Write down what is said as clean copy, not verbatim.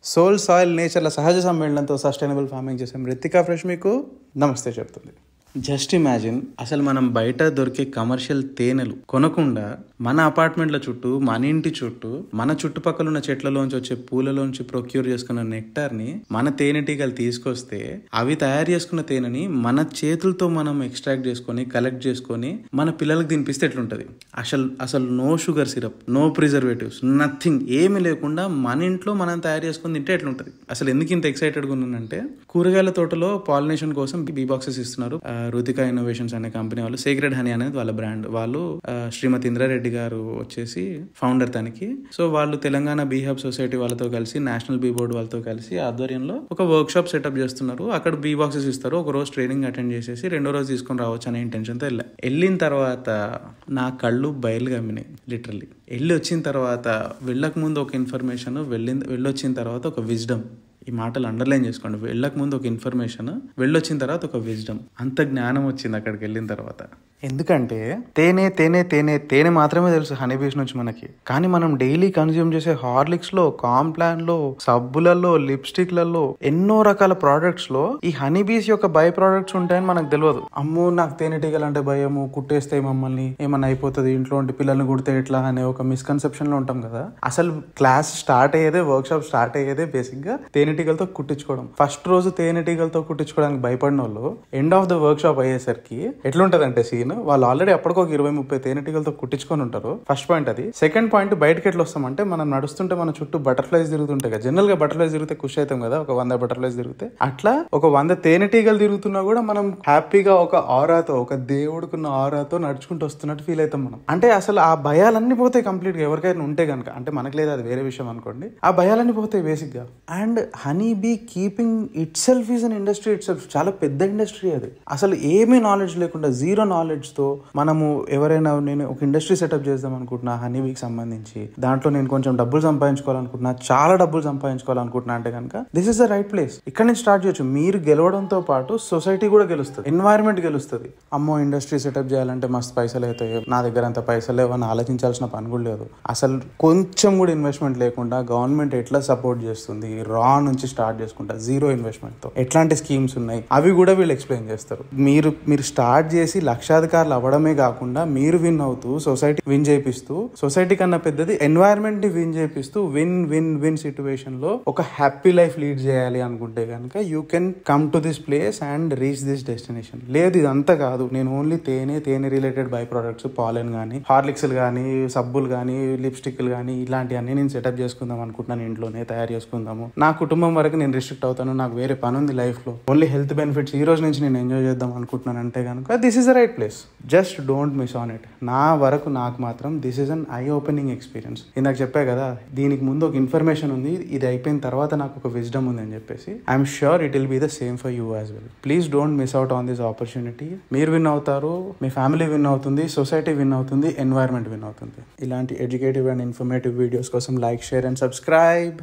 Soul soil నేచర్ల సహజ సమ్మేళనంతో sustainable farming చేసే Ritika fresh మీకు నమస్తే చెప్తుంది. జస్ట్ ఇమాజిన్, అసలు మనం బయట దొరికే కమర్షియల్ తేనెలు కొనకుండా మన అపార్ట్మెంట్ల చుట్టూ, మన ఇంటి చుట్టూ, మన చుట్టుపక్కల ఉన్న చెట్లలోంచి వచ్చే పూలలోంచి ప్రొక్యూర్ చేసుకున్న నెక్టార్ని మన తేనెటీగలు తీసుకొస్తే అవి తయారు చేసుకున్న తేనెని మన చేతులతో మనం ఎక్స్ట్రాక్ట్ చేసుకొని, కలెక్ట్ చేసుకొని మన పిల్లలకు తినిపిస్తే ఎట్లుంటది? అసలు no sugar syrup, no preservatives, nothing, ఏమీ లేకుండా మన ఇంట్లో మనం తయారు చేసుకుని తింటే ఎట్లుంటది? అసలు ఎందుకు ఇంత ఎక్సైటెడ్గా ఉన్నానంటే, కూరగాయల తోటలో పాలినేషన్ కోసం బీ బాక్సెస్ ఇస్తున్నారు. రుతికా ఇన్నోవేషన్స్ అనే కంపెనీ వాళ్ళు, సీక్రెట్ హనీ అనేది వాళ్ళ బ్రాండ్. వాళ్ళు శ్రీమతి ఇంద్రారెడ్డి గారు వచ్చేసి ఫౌండర్ తనకి. సో వాళ్ళు తెలంగాణ బీ హబ్ సొసైటీ వాళ్ళతో కలిసి, నేషనల్ బీ బోర్డు వాళ్ళతో కలిసి ఆధ్వర్యంలో ఒక వర్క్ షాప్ సెటప్ చేస్తున్నారు. అక్కడ బీ బాక్సెస్ ఇస్తారు. ఒక రోజు ట్రైనింగ్ అటెండ్ చేసేసి రెండో రోజు తీసుకొని రావచ్చు అనే ఇంటెన్షన్తో వెళ్ళిన తర్వాత నా కళ్ళు బయలు గమ్మినాయి లిటరల్లీ. వెళ్ళి వచ్చిన తర్వాత, వెళ్ళక ముందు ఒక ఇన్ఫర్మేషన్, వెళ్ళొచ్చిన తర్వాత ఒక విజ్డమ్. ఈ మాటలు అండర్లైన్ చేసుకోండి. వెళ్ళక ముందు ఒక ఇన్ఫర్మేషన్, వెళ్ళొచ్చిన తర్వాత ఒక విజ్డమ్. అంత జ్ఞానం వచ్చింది అక్కడికి వెళ్ళిన తర్వాత. ఎందుకంటే తేనె తేనె తేనె తేనె మాత్రమే తెలుసు హనీ బీస్ నుంచి మనకి. కానీ మనం డైలీ కన్జ్యూమ్ చేసే హార్లిక్స్ లో, కాంప్లాన్ లో, సబ్బులలో, లిప్స్టిక్లలో, ఎన్నో రకాల ప్రోడక్ట్స్ లో ఈ హనీ బీస్ యొక్క బై ప్రోడక్ట్స్ ఉంటాయని మనకు తెలియదు. అమ్మో, నాకు తేనెటీగలు అంటే భయము, కుట్టేస్తాయి మమ్మల్ని, ఏమన్నా అయిపోతుంది, ఇంట్లో ఉంటే పిల్లల్ని కుడితే ఎట్లా అనే ఒక మిస్కన్సెప్షన్ లో ఉంటాం కదా. అసలు క్లాస్ స్టార్ట్ అయ్యేదే, వర్క్ షాప్ స్టార్ట్ అయ్యేదే బేసిక్ గా తేనెటీగలతో కుట్టించుకోవడం. ఫస్ట్ రోజు తేనెటీగలతో కుట్టించుకోవడానికి భయపడిన వాళ్ళు end of the workshop అయ్యేసరికి ఎట్లుంటదంటే సీన్, వాళ్ళు ఆల్రెడీ అప్పటికి ఒక 20-30 తేనెటీగలతో కుట్టించుకొని ఉంటారు. ఫస్ట్ పాయింట్ అది. సెకండ్ పాయింట్, బయటకి ఎట్లా వస్తామంటే, మనం నడుస్తుంటే మన చుట్టూ బటర్ఫ్లైస్ తిరుగుతుంటాయి కదా. జనరల్ గా బటర్ఫ్లైస్ తిరిగితే ఖుషి అవుతాం కదా, ఒక 100 బటర్ఫ్లైస్ తిరిగితే. అట్లా ఒక 100 తేనెటీగలు తిరుగుతున్నా కూడా మనం హ్యాపీగా ఒక ఆరాతో, ఒక దేవుడుకున్న ఆరాతో నడుచుకుంటూ వస్తున్నట్టు ఫీల్ అవుతాం మనం. అంటే అసలు ఆ భయాలన్నీ పోతాయి కంప్లీట్ గా, ఎవరికైనా ఉంటే కనుక. అంటే మనకు లేదు, అది వేరే విషయం అనుకోండి. ఆ భయాలన్నీ పోతాయి బేసిక్ గా. And honey bee keeping it self is an industry it self. చాలా పెద్ద ఇండస్ట్రీ అది. అసలు ఏమీ నాలెడ్జ్ లేకుండా, జీరో నాలెడ్జ్ తో మనము ఎవరైనా, నేను ఒక ఇండస్ట్రీ సెటప్ చేద్దాం అనుకుంటున్నా హనీ బీకి సంబంధించి, దాంట్లో నేను కొంచెం డబ్బులు సంపాదించుకోవాలనుకుంటున్నా, చాలా డబ్బులు సంపాదించుకోవాలనుకుంటున్నా అంటే కనుక this is the right place. ఇక్కడ నుంచి స్టార్ట్ చేయొచ్చు. మీరు గెలవడంతో పాటు సొసైటీ కూడా గెలుస్తుంది, ఎన్వైరన్మెంట్ గెలుస్తుంది. అమ్మో, ఇండస్ట్రీ సెటప్ చేయాలంటే మస్తు పైసలు అవుతాయి, నా దగ్గర అంత పైసలు లేవని ఆలోచించాల్సిన పని కూడా లేదు. అసలు కొంచెం కూడా ఇన్వెస్ట్మెంట్ లేకుండా గవర్నమెంట్ ఎట్లా సపోర్ట్ చేస్తుంది, రా నుంచి స్టార్ట్ చేసుకుంటా జీరో ఇన్వెస్ట్మెంట్ తో ఎట్లాంటి స్కీమ్స్ ఉన్నాయి అవి కూడా వీళ్ళు ఎక్స్ప్లెయిన్ చేస్తారు. మీరు స్టార్ట్ చేసి లక్షాధికారులు అవ్వడమే కాకుండా మీరు విన్ అవుతూ, సొసైటీ విన్ చేపిస్తూ, సొసైటీ కన్నా పెద్దది ఎన్వైరన్మెంట్ ని విన్ చేపిస్తూ, విన్ విన్ విన్ సిచ్యువేషన్ లో ఒక హ్యాపీ లైఫ్ లీడ్ చేయాలి అనుకుంటే కనుక you can come to this place and reach this destination. లేదు, ఇదంతా కాదు, నేను ఓన్లీ తేనె రిలేటెడ్ బై ప్రొడక్ట్స్, పాలెన్ కానీ, హార్లిక్స్లు కానీ, సబ్బులు కానీ, లిప్స్టిక్లు కానీ, ఇలాంటివన్నీ నేను సెటప్ చేసుకుందాం అనుకుంటున్నాను, ఇంట్లోనే తయారు చేసుకుందాము, నా కుటుంబం వరకు నేను రిస్ట్రిక్ట్ అవుతాను, నాకు వేరే పని ఉంది లైఫ్ లో, ఓన్లీ హెల్త్ బెనిఫిట్స్ ఈ రోజు నుంచి నేను ఎంజాయ్ చేద్దాం అనుకుంటున్నాను అంటే కనుక this is the right place. Just don't miss on it. నా వరకు నాకు మాత్రం this is an eye opening experience. ఇందాక చెప్పా కదా, దీనికి ముందు ఒక ఇన్ఫర్మేషన్ ఉంది, ఇది అయిపోయిన తర్వాత నాకు ఒక విజ్డమ్ ఉంది అని చెప్పేసి. I'm sure it will be the same for you as well. Please don't miss out on this opportunity. మీరు విన్ అవుతారు, మీ ఫ్యామిలీ విన్ అవుతుంది, సొసైటీ విన్ అవుతుంది, ఎన్వైరన్మెంట్ విన్ అవుతుంది. ఇలాంటి ఎడ్యుకేటివ్ అండ్ ఇన్ఫర్మేటివ్ వీడియోస్ కోసం లైక్, షేర్ అండ్ సబ్స్క్రైబ్.